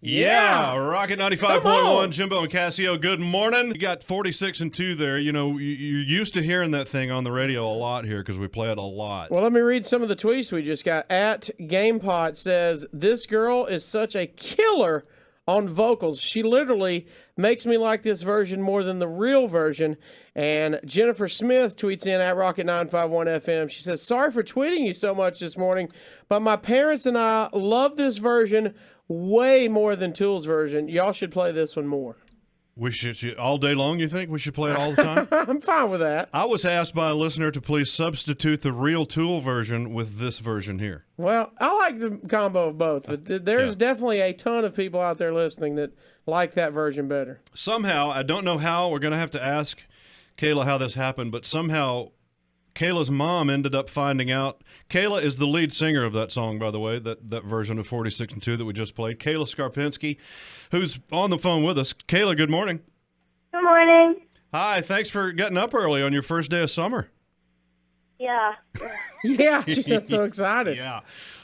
Yeah, Rocket 95.1, Jimbo and Casio, good morning. You got 46 and 2 there. You know, you're used to hearing that thing on the radio a lot here because we play it a lot. Well, let me read some of the tweets we just got. At GamePot says, this girl is such a killer on vocals. She literally makes me like this version more than the real version. And Jennifer Smith tweets in at Rocket 951 FM. She says, sorry for tweeting you so much this morning, but my parents and I love this version way more than Tool's version. Y'all should play this one more. We should all day long, you think? We should play it all the time? I'm fine with that. I was asked by a listener to please substitute the real Tool version with this version here. Well, I like the combo of both, but there's definitely a ton of people out there listening that like that version better. Somehow, I don't know how, we're going to have to ask Kayla how this happened, but somehow Kayla's mom ended up finding out. Kayla is the lead singer of that song, by the way, that version of 46 and 2 that we just played. Kayla Skarpinski, who's on the phone with us. Kayla, good morning. Good morning. Hi, thanks for getting up early on your first day of summer. Yeah. Yeah, she's so excited. Yeah.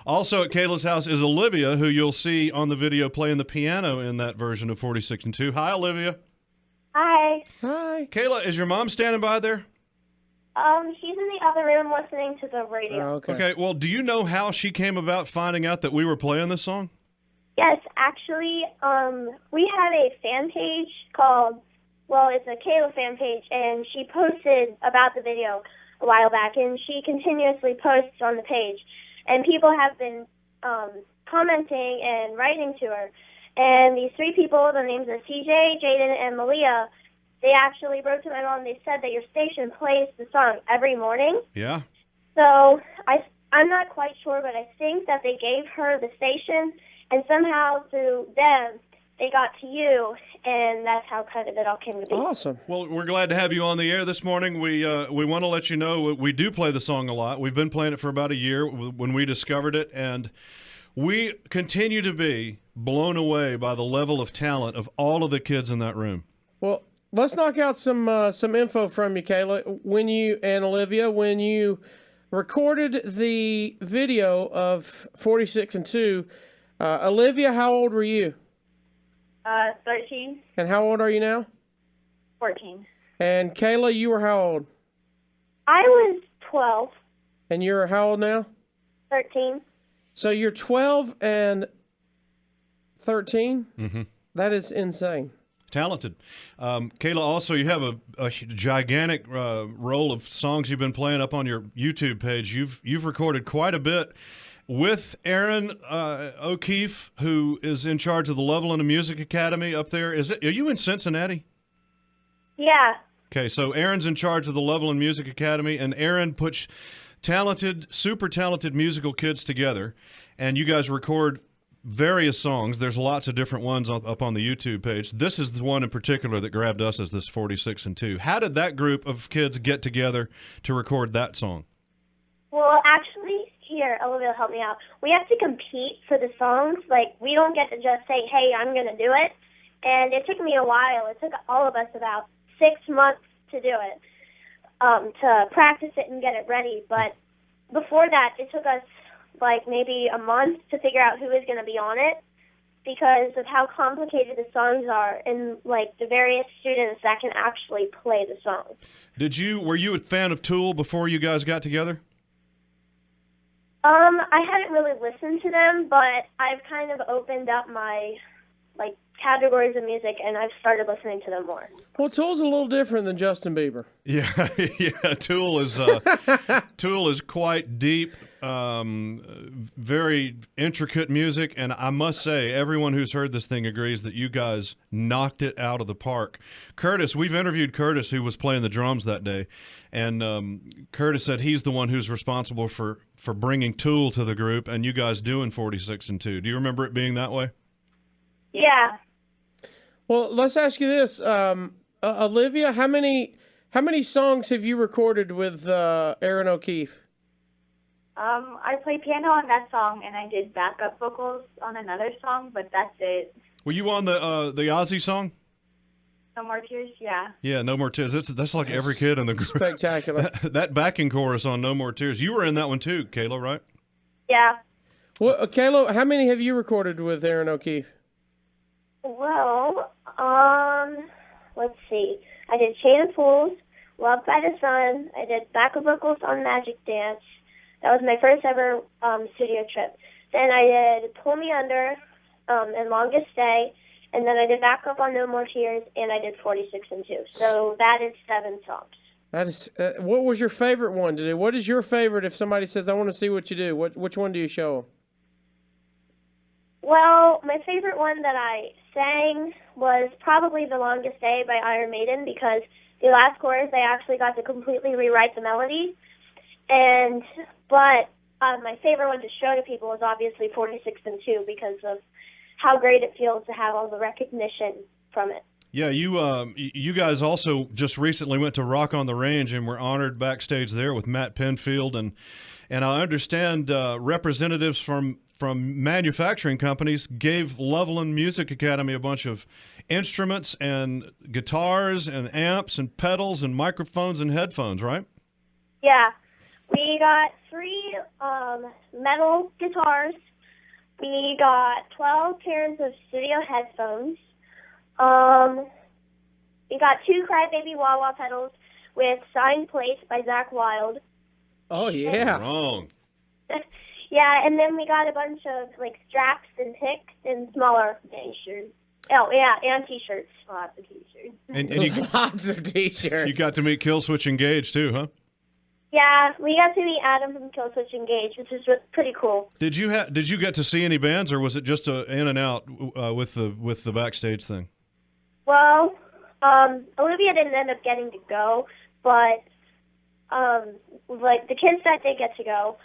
Also at Kayla's house is Olivia, who you'll see on the video playing the piano in that version of 46 and 2. Hi, Olivia. Hi. Hi. Kayla, is your mom standing by there? She's in the other room listening to the radio. Oh, okay. Okay, well, do you know how she came about finding out that we were playing this song? Yes, actually, we have a fan page called, well, it's a Kayla fan page, and she posted about the video a while back, and she continuously posts on the page. And people have been commenting and writing to her. And these three people, their names are TJ, Jaden, and Malia, they actually wrote to my mom. They said that your station plays the song every morning. Yeah. So I'm not quite sure, but I think that they gave her the station, and somehow through them, they got to you, and that's how kind of it all came to be. Awesome. Well, we're glad to have you on the air this morning. We want to let you know we do play the song a lot. We've been playing it for about a year when we discovered it, and we continue to be blown away by the level of talent of all of the kids in that room. Well, let's knock out some info from you, Kayla. When you and Olivia, when you recorded the video of 46 and 2, Olivia, how old were you? 13. And how old are you now? 14. And Kayla, you were how old? I was 12. And you're how old now? 13. So you're 12 and 13? Mm-hmm. That is insane. Talented. Kayla, also, you have a gigantic roll of songs you've been playing up on your YouTube page. You've recorded quite a bit with Aaron O'Keefe, who is in charge of the Loveland Music Academy up there. Are you in Cincinnati? Yeah. Okay, so Aaron's in charge of the Loveland Music Academy, and Aaron puts super talented musical kids together, and you guys record various songs. There's lots of different ones up on the YouTube page. This is the one in particular that grabbed us, as this 46 and 2. How did that group of kids get together to record that song? Well, actually, here, Olivia will help me out. We have to compete for the songs. Like, we don't get to just say, hey, I'm going to do it. And it took me a while. It took all of us about 6 months to do it, to practice it and get it ready. But before that, it took us like maybe a month to figure out who was going to be on it because of how complicated the songs are and like the various students that can actually play the song. Were you a fan of Tool before you guys got together? I hadn't really listened to them, but I've kind of opened up my like categories of music, and I've started listening to them more. Well, Tool's a little different than Justin Bieber. Yeah, yeah. Tool is quite deep, very intricate music, and I must say, everyone who's heard this thing agrees that you guys knocked it out of the park. Curtis, we've interviewed Curtis, who was playing the drums that day, and Curtis said he's the one who's responsible for bringing Tool to the group, and you guys doing 46 and 2. Do you remember it being that way? Yeah. Well, let's ask you this, Olivia. How many songs have you recorded with Aaron O'Keefe? I played piano on that song, and I did backup vocals on another song, but that's it. Were you on the Ozzy song? No More Tears, yeah. Yeah, No More Tears. That's like every kid in the group. Spectacular. That backing chorus on No More Tears. You were in that one too, Kayla, right? Yeah. Well, Kayla, how many have you recorded with Aaron O'Keefe? Well, let's see. I did Chain of Fools, Loved by the Sun. I did backup vocals on Magic Dance. That was my first ever studio trip. Then I did Pull Me Under and Longest Stay. And then I did backup on No More Tears, and I did 46 and 2. So that is 7 songs. That is. What was your favorite one to do? What is your favorite if somebody says, I want to see what you do? Which one do you show them? Well, my favorite one that I sang was probably The Longest Day by Iron Maiden, because the last chorus I actually got to completely rewrite the melody. But my favorite one to show to people is obviously 46 and 2 because of how great it feels to have all the recognition from it. Yeah, you guys also just recently went to Rock on the Range and were honored backstage there with Matt Penfield, and I understand representatives from manufacturing companies gave Loveland Music Academy a bunch of instruments and guitars and amps and pedals and microphones and headphones, right? Yeah, we got 3 metal guitars. We got 12 pairs of studio headphones. We got 2 Crybaby Wah-Wah pedals with signed plates by Zach Wilde. Oh, yeah. Wrong. Yeah, and then we got a bunch of, straps and picks and smaller T-shirts. Oh, yeah, and T-shirts. Lots of T-shirts. And you, Lots of T-shirts. you got to meet Killswitch Engage, too, huh? Yeah, we got to meet Adam from Killswitch Engage, which is pretty cool. Did you get to see any bands, or was it just a in and out with the backstage thing? Well, Olivia didn't end up getting to go, but the kids that did get to go,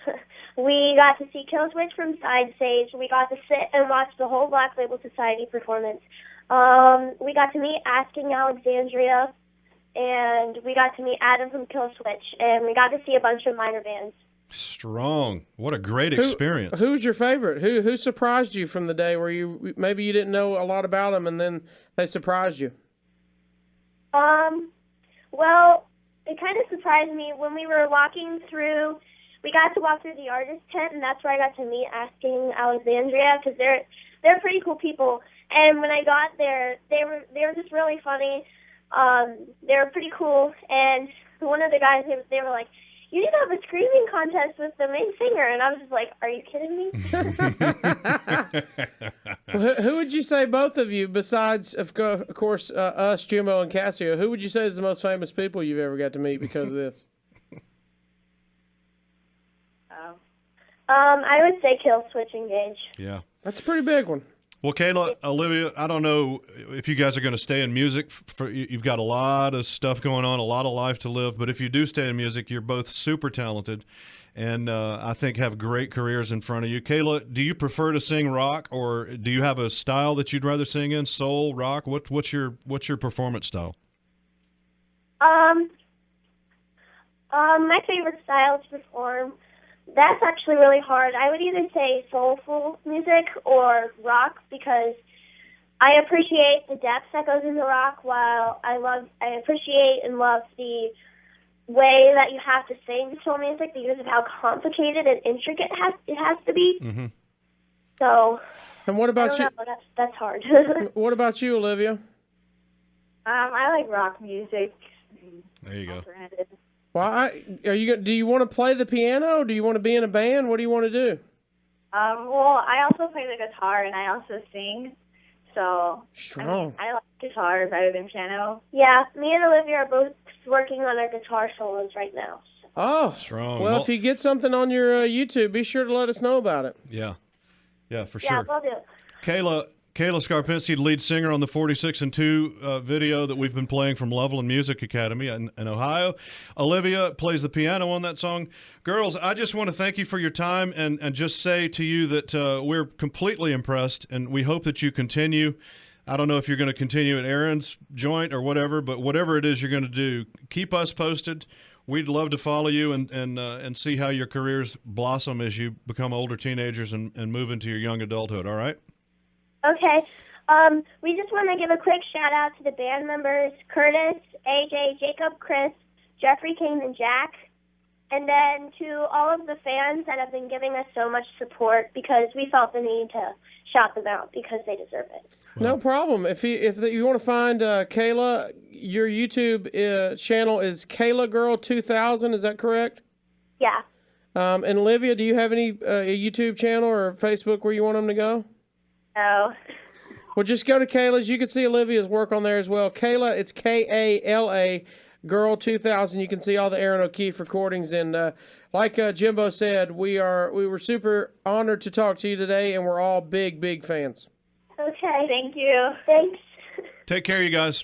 we got to see Killswitch from side stage. We got to sit and watch the whole Black Label Society performance. We got to meet Asking Alexandria. And we got to meet Adam from Killswitch, and we got to see a bunch of minor bands. Strong. What a great experience. Who's your favorite? Who surprised you from the day where you maybe you didn't know a lot about them and then they surprised you? Well, it kind of surprised me when we were walking through. We got to walk through the artist tent, and that's where I got to meet Asking Alexandria, because they're pretty cool people. And when I got there, they were just really funny. They were pretty cool, and one of the guys, they were like, you need to have a screaming contest with the main singer, and I was just like, are you kidding me? Who would you say, both of you, besides, of course, us, Jimbo, and Casio, who would you say is the most famous people you've ever got to meet because of this? I would say Killswitch Engage. Yeah. That's a pretty big one. Well, Kayla, Olivia, I don't know if you guys are going to stay in music. You've got a lot of stuff going on, a lot of life to live. But if you do stay in music, you're both super talented, and I think have great careers in front of you. Kayla, do you prefer to sing rock, or do you have a style that you'd rather sing in? Soul, rock? What's your performance style? My favorite style to perform. That's actually really hard. I would either say soulful music or rock, because I appreciate the depth that goes into rock, while I appreciate and love the way that you have to sing soul music because of how complicated and intricate it has to be. Mm-hmm. So, and what about you? That's hard. What about you, Olivia? I like rock music. There you go. Alternative. Well, do you want to play the piano? Do you want to be in a band? What do you want to do? Well, I also play the guitar and I also sing. So strong. I like guitar better than piano. Yeah, me and Olivia are both working on our guitar solos right now. So. Oh, strong. Well, if you get something on your YouTube, be sure to let us know about it. Yeah, for yeah, sure. Will do. Kayla Scarpinski, lead singer on the 46 and 2 video that we've been playing from Loveland Music Academy in Ohio. Olivia plays the piano on that song. Girls, I just want to thank you for your time and just say to you that we're completely impressed, and we hope that you continue. I don't know if you're going to continue at Aaron's joint or whatever, but whatever it is you're going to do, keep us posted. We'd love to follow you and see how your careers blossom as you become older teenagers and move into your young adulthood, all right? Okay. We just want to give a quick shout out to the band members: Curtis, AJ, Jacob, Chris, Jeffrey, Kane, and Jack. And then to all of the fans that have been giving us so much support, because we felt the need to shout them out because they deserve it. No problem. If you want to find Kayla, your YouTube channel is Kayla Girl 2000. Is that correct? Yeah. And Olivia, do you have any YouTube channel or Facebook where you want them to go? No. Well, just go to Kayla's. You can see Olivia's work on there as well. Kayla, it's Kala Girl 2000. You can see all the Aaron O'Keefe recordings. And like Jimbo said, we were super honored to talk to you today, and we're all big, big fans. Okay. Thank you. Thanks. Take care, you guys.